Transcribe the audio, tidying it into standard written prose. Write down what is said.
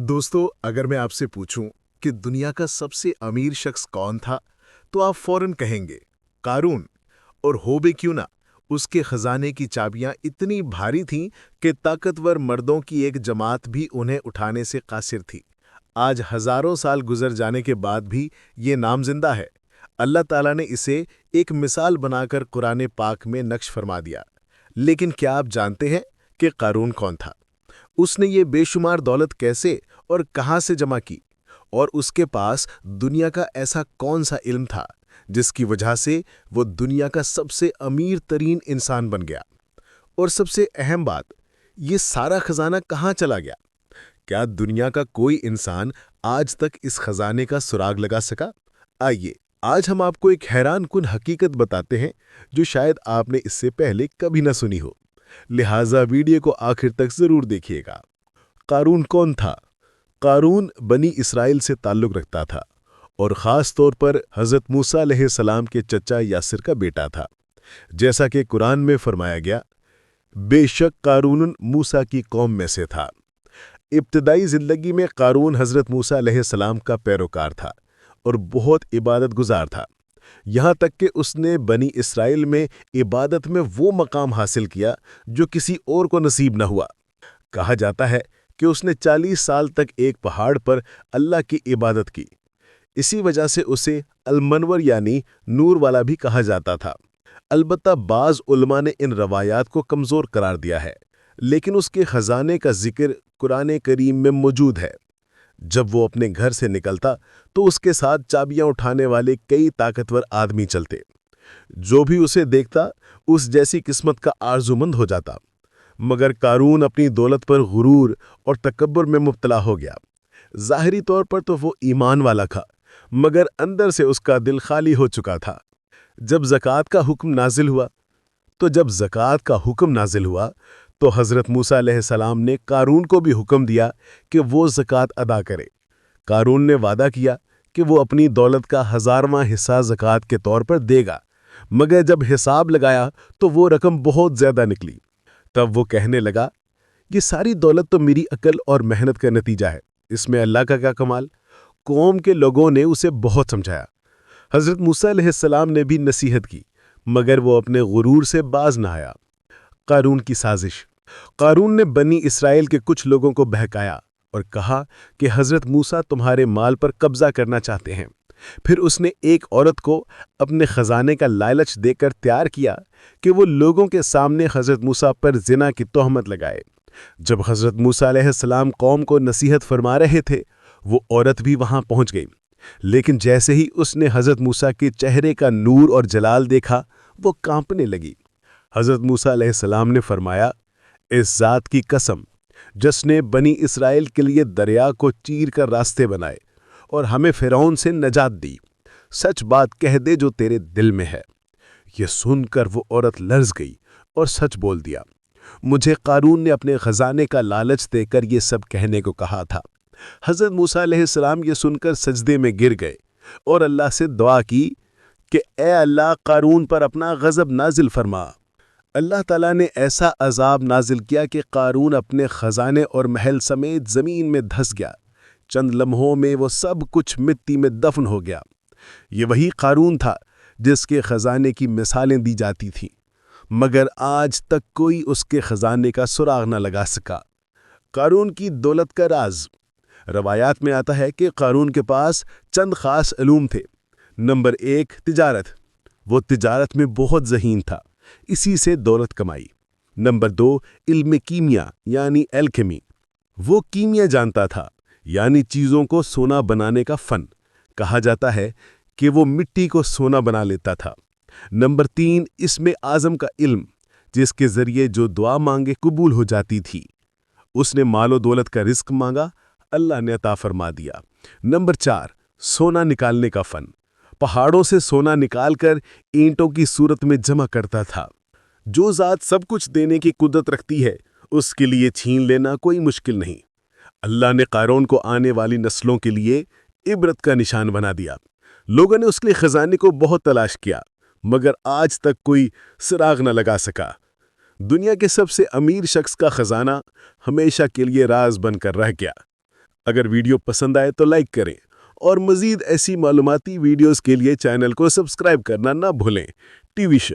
दोस्तों, अगर मैं आपसे पूछूं कि दुनिया का सबसे अमीर शख्स कौन था, तो आप फौरन कहेंगे कारून। और हो भी क्यों ना, उसके खजाने की चाबियां इतनी भारी थीं कि ताकतवर मर्दों की एक जमात भी उन्हें उठाने से कासिर थी। आज हजारों साल गुजर जाने के बाद भी ये नाम जिंदा है। अल्लाह ताला ने इसे एक मिसाल बनाकर कुरान पाक में नक्श फरमा दिया। लेकिन क्या आप जानते हैं कि कारून कौन था? उसने ये बेशुमार दौलत कैसे और कहां से जमा की? और उसके पास दुनिया का ऐसा कौन सा इल्म था जिसकी वजह से वो दुनिया का सबसे अमीर तरीन इंसान बन गया? और सबसे अहम बात, ये सारा खजाना कहां चला गया? क्या दुनिया का कोई इंसान आज तक इस खजाने का सुराग लगा सका? आइए, आज हम आपको एक हैरान कुन हकीकत बताते हैं जो शायद आपने इससे पहले कभी न सुनी हो। लिहाजा वीडियो को आखिर तक जरूर देखिएगा। कारून कौन था? कारून बनी इसराइल से ताल्लुक़ रखता था और ख़ास तौर पर हज़रत मूसा अलैहिस्सलाम के चचा यासिर का बेटा था। जैसा कि कुरान में फरमाया गया, बेशक कारून मूसा की कौम में से था। इब्तदाई ज़िंदगी में कारून हज़रत मूसा अलैहिस्सलाम का पैरोकार था और बहुत इबादत गुजार था। यहाँ तक कि उसने बनी इसराइल में इबादत में वो मकाम हासिल किया जो किसी और को नसीब न हुआ। कहा जाता है कि उसने 40 साल तक एक पहाड़ पर अल्लाह की इबादत की। इसी वजह से उसे अलमनवर यानी नूर वाला भी कहा जाता था। अलबत्ता बाज़ उलमा ने इन रवायात को कमज़ोर करार दिया है, लेकिन उसके ख़जाने का जिक्र कुरान करीम में मौजूद है। जब वो अपने घर से निकलता तो उसके साथ चाबियां उठाने वाले कई ताकतवर आदमी चलते। जो भी उसे देखता उस जैसी किस्मत का आरज़ूमंद हो जाता। मगर कारून अपनी दौलत पर गुरूर और तकब्बुर में मुब्तला हो गया। ज़ाहिरी तौर पर तो वो ईमान वाला था, मगर अंदर से उसका दिल खाली हो चुका था। जब ज़कात का हुक्म नाजिल हुआ तो हज़रत मूसा अलैहिस्सलाम ने कारून को भी हुक्म दिया कि वो ज़कात अदा करे। कारून ने वादा किया कि वो अपनी दौलत का 1000वां हिस्सा ज़कात के तौर पर देगा, मगर जब हिसाब लगाया तो वो रकम बहुत ज़्यादा निकली। तब वो कहने लगा, ये सारी दौलत तो मेरी अकल और मेहनत का नतीजा है, इसमें अल्लाह का क्या कमाल। कौम के लोगों ने उसे बहुत समझाया। हज़रत मूसा अलैहिस्सलाम ने भी नसीहत की, मगर वो अपने गुरूर से बाज न आया। कारून की साजिश। कारून ने बनी इसराइल के कुछ लोगों को बहकाया और कहा कि हज़रत मूसा तुम्हारे माल पर कब्जा करना चाहते हैं। फिर उसने एक औरत को अपने खजाने का लालच देकर तैयार किया कि वो लोगों के सामने हज़रत मूसा पर ज़िना की तोहमत लगाए। जब हज़रत मूसा अलैहिस्सलाम कौम को नसीहत फरमा रहे थे, वो औरत भी वहां पहुंच गई। लेकिन जैसे ही उसने हज़रत मूसा के चेहरे का नूर और जलाल देखा, वो कांपने लगी। हज़रत मूसा अलैहिस्सलाम ने फरमाया, इस ज़ात की कसम जिसने बनी इसराइल के लिए दरिया को चीर कर रास्ते बनाए और हमें फ़िरौन से नजात दी, सच बात कह दे जो तेरे दिल में है। ये सुनकर वो औरत लर्ज़ गई और सच बोल दिया, मुझे कारून ने अपने खजाने का लालच देकर ये सब कहने को कहा था। हज़रत मूसा अलैहिस्सलाम ये सुनकर सजदे में गिर गए और अल्लाह से दुआ की कि ए अल्लाह, कारून पर अपना गज़ब नाजिल फरमा। अल्लाह ताला ने ऐसा अज़ाब नाजिल किया कि कारून अपने खजाने और महल समेत ज़मीन में धंस गया। चंद लम्हों में वो सब कुछ मिट्टी में दफन हो गया। ये वही कारून था जिसके खजाने की मिसालें दी जाती थीं, मगर आज तक कोई उसके खजाने का सुराग न लगा सका। कारून की दौलत का राज। रवायात में आता है कि कारून के पास चंद खास इल्म थे। नंबर 1, तिजारत। वो तिजारत में बहुत ज़हीन था, इसी से दौलत कमाई। नंबर 2, इल्म कीमिया यानी एल्केमी। वो कीमिया जानता था, यानी चीज़ों को सोना बनाने का फ़न। कहा जाता है कि वो मिट्टी को सोना बना लेता था। नंबर 3, इसमें आज़म का इल्म, जिसके ज़रिए जो दुआ मांगे कबूल हो जाती थी। उसने मालो दौलत का रिस्क मांगा, अल्लाह ने अता फरमा दिया। नंबर 4, सोना निकालने का फ़न। पहाड़ों से सोना निकालकर ईंटों की सूरत में जमा करता था। जो ज़ात सब कुछ देने की कुदरत रखती है, उसके लिए छीन लेना कोई मुश्किल नहीं। अल्लाह ने कारून को आने वाली नस्लों के लिए इबरत का निशान बना दिया। लोगों ने उसके खजाने को बहुत तलाश किया, मगर आज तक कोई सुराग न लगा सका। दुनिया के सबसे अमीर शख्स का खजाना हमेशा के लिए राज बनकर रह गया। اگر ویڈیو پسند آئے تو لائک کریں اور مزید ایسی معلوماتی ویڈیوز کے لیے چینل کو سبسکرائب کرنا نہ بھولیں۔ ٹی وی شو